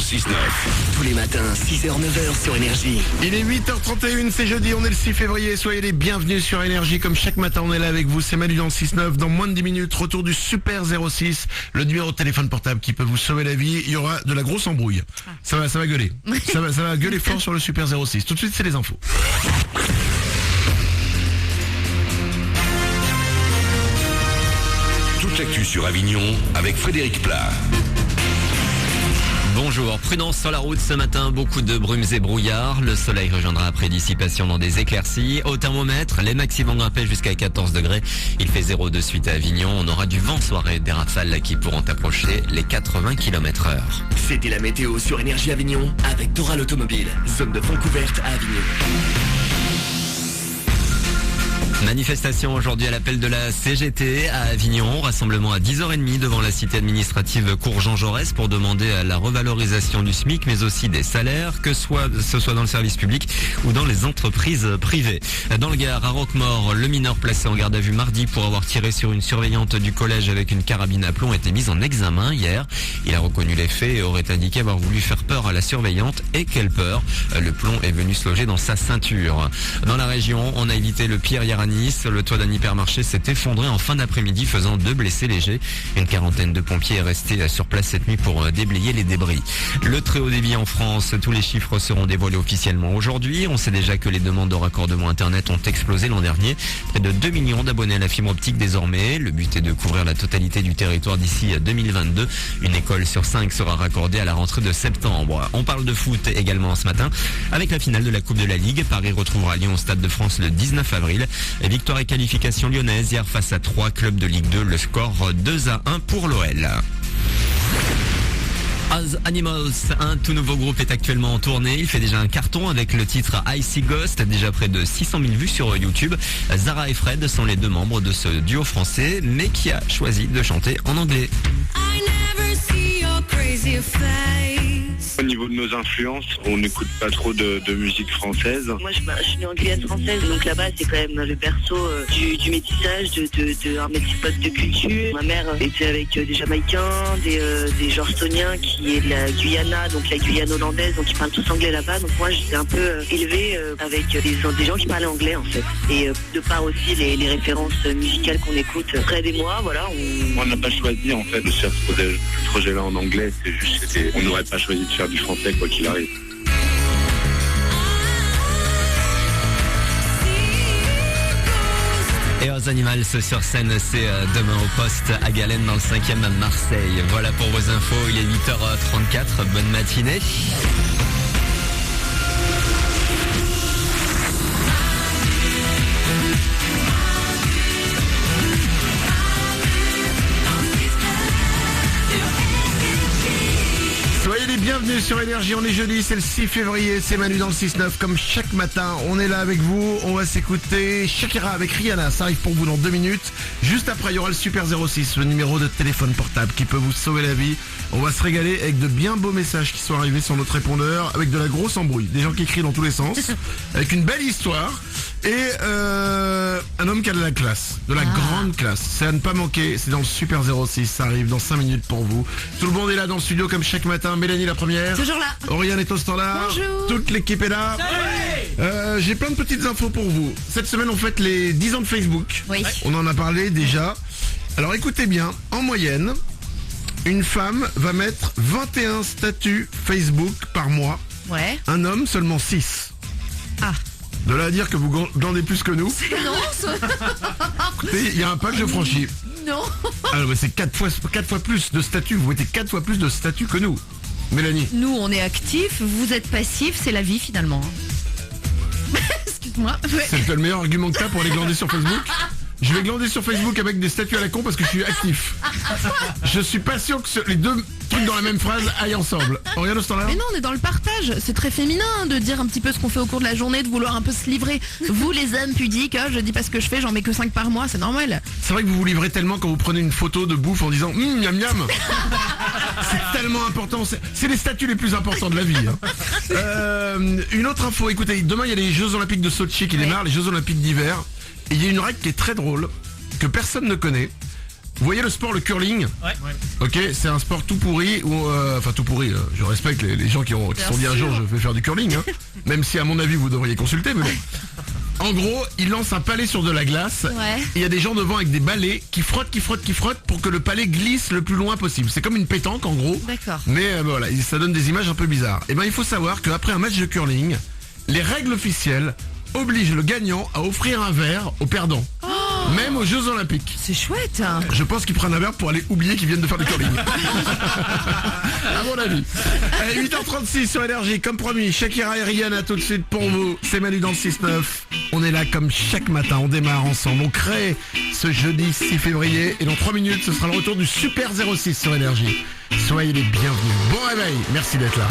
6-9. Tous les matins, 6h-9h sur Énergie. Il est 8h31, c'est jeudi, on est le 6 février. Soyez les bienvenus sur Énergie. Comme chaque matin, on est là avec vous. C'est Manu dans le 6-9. Dans moins de 10 minutes, retour du Super 06. Le numéro de téléphone portable qui peut vous sauver la vie. Il y aura de la grosse embrouille. Ça va gueuler. Ça va gueuler fort sur le Super 06. Tout de suite, c'est les infos. Toute l'actu sur Avignon avec Frédéric Plat. Bonjour, prudence sur la route ce matin, beaucoup de brumes et brouillards. Le soleil rejoindra après dissipation dans des éclaircies. Au thermomètre, les maxi vont grimper jusqu'à 14 degrés. Il fait 0 de suite à Avignon. On aura du vent soirée, des rafales qui pourront approcher les 80 km/h. C'était la météo sur Énergie Avignon avec Toral Automobile. Zone de fond couverte à Avignon. Manifestation aujourd'hui à l'appel de la CGT à Avignon. Rassemblement à 10h30 devant la cité administrative Cours Jean Jaurès pour demander à la revalorisation du SMIC, mais aussi des salaires, que ce soit dans le service public ou dans les entreprises privées. Dans le Gard, à Roquemaure, le mineur placé en garde à vue mardi pour avoir tiré sur une surveillante du collège avec une carabine à plomb était mis en examen hier. Il a reconnu les faits et aurait indiqué avoir voulu faire peur à la surveillante. Et quelle peur! Le plomb est venu se loger dans sa ceinture. Dans la région, on a évité le pire hier à Nice. Le toit d'un hypermarché s'est effondré en fin d'après-midi, faisant 2 blessés légers. Une quarantaine de pompiers est resté sur place cette nuit pour déblayer les débris. Le très haut débit en France, tous les chiffres seront dévoilés officiellement aujourd'hui. On sait déjà que les demandes de raccordement internet ont explosé l'an dernier. Près de 2 millions d'abonnés à la fibre optique désormais. Le but est de couvrir la totalité du territoire d'ici 2022. Une école sur 5 sera raccordée à la rentrée de septembre. On parle de foot également ce matin avec la finale de la Coupe de la Ligue. Paris retrouvera Lyon au Stade de France le 19 avril. Victoire et qualification lyonnaise hier face à 3 clubs de Ligue 2. Le score 2-1 pour l'OL. As Animals, un tout nouveau groupe est actuellement en tournée. Il fait déjà un carton avec le titre Icy Ghost, déjà près de 600 000 vues sur YouTube. Zara et Fred sont les deux membres de ce duo français, mais qui a choisi de chanter en anglais. Au niveau de nos influences, on n'écoute pas trop de musique française. Moi, je suis en Guyane française, donc là-bas, c'est quand même le berceau du métissage, un métissage de culture. Ma mère était avec des Jamaïcains, des Georgetooniens qui est de la Guyana, donc la Guyane hollandaise, donc ils parlent tous anglais là-bas. Donc moi, j'étais un peu élevée avec des gens qui parlaient anglais, en fait. Et de part aussi les références musicales qu'on écoute, Fred et moi, voilà. On n'a pas choisi, en fait, de faire ce projet-là en anglais. C'est juste, on n'aurait pas choisi de faire du français, quoi qu'il arrive. Et aux Animals sur scène, c'est demain au poste à Galène dans le 5e à Marseille. Voilà pour vos infos, il est 8h34, bonne matinée. Soyez les bienvenus sur Énergie, on est jeudi, c'est le 6 février, c'est Manu dans le 6-9. Comme chaque matin, on est là avec vous, on va s'écouter Shakira avec Rihanna, ça arrive pour vous dans 2 minutes. Juste après, il y aura le Super 06, le numéro de téléphone portable qui peut vous sauver la vie. On va se régaler avec de bien beaux messages qui sont arrivés sur notre répondeur, avec de la grosse embrouille, des gens qui crient dans tous les sens, avec une belle histoire. Et un homme qui a de la classe, de la grande classe. C'est à ne pas manquer, c'est dans le Super 06, ça arrive dans 5 minutes pour vous. Tout le monde est là dans le studio comme chaque matin. Mélanie la première. Toujours là. Oriane est au standard. Bonjour. Toute l'équipe est là. J'ai plein de petites infos pour vous. Cette semaine on fête les 10 ans de Facebook. Oui. On en a parlé déjà. Alors écoutez bien, en moyenne, une femme va mettre 21 statuts Facebook par mois. Ouais. Un homme seulement 6. Ah. De là à dire que vous glandez plus que nous. Non, Écoutez, il y a un pas que je franchis. non. Alors c'est 4 fois plus de statuts. Vous mettez 4 fois plus de statuts que nous. Mélanie. Nous, on est actifs, vous êtes passifs, c'est la vie finalement. Excuse-moi. Ouais. C'est le meilleur argument que t'as pour aller glander sur Facebook. Je vais glander sur Facebook avec des statuts à la con parce que je suis actif. Je suis pas sûr que les deux trucs dans la même phrase aillent ensemble. On regarde au standard. Mais non, on est dans le partage. C'est très féminin de dire un petit peu ce qu'on fait au cours de la journée, de vouloir un peu se livrer. Vous, les hommes pudiques, je dis pas ce que je fais, j'en mets que 5 par mois, c'est normal. C'est vrai que vous vous livrez tellement quand vous prenez une photo de bouffe en disant miam miam. C'est tellement important. C'est les statuts les plus importants de la vie. Une autre info. Écoutez, demain il y a les Jeux Olympiques de Sochi qui démarrent, les Jeux Olympiques d'hiver. Et il y a une règle qui est très drôle, que personne ne connaît. Vous voyez le sport, le curling? Ouais. Ok, c'est un sport tout pourri, enfin tout pourri, je respecte les gens qui se sont dit un jour je vais faire du curling, hein. Même si à mon avis vous devriez consulter, mais bon. En gros, il lance un palais sur de la glace, Ouais. et il y a des gens devant avec des balais qui frottent pour que le palais glisse le plus loin possible. C'est comme une pétanque en gros, D'accord. mais voilà, ça donne des images un peu bizarres. Et ben il faut savoir qu'après un match de curling, les règles officielles obligent le gagnant à offrir un verre au perdant. Même aux Jeux Olympiques. C'est chouette. Je pense qu'ils prennent un verre pour aller oublier qu'ils viennent de faire du curling. À mon avis. Allez, 8h36 sur Énergie, comme promis, Shakira et Rihanna tout de suite pour vous. C'est Manu dans le 6-9. On est là comme chaque matin, on démarre ensemble. On crée ce jeudi 6 février et dans 3 minutes, ce sera le retour du Super 06 sur Énergie. Soyez les bienvenus. Bon réveil, merci d'être là.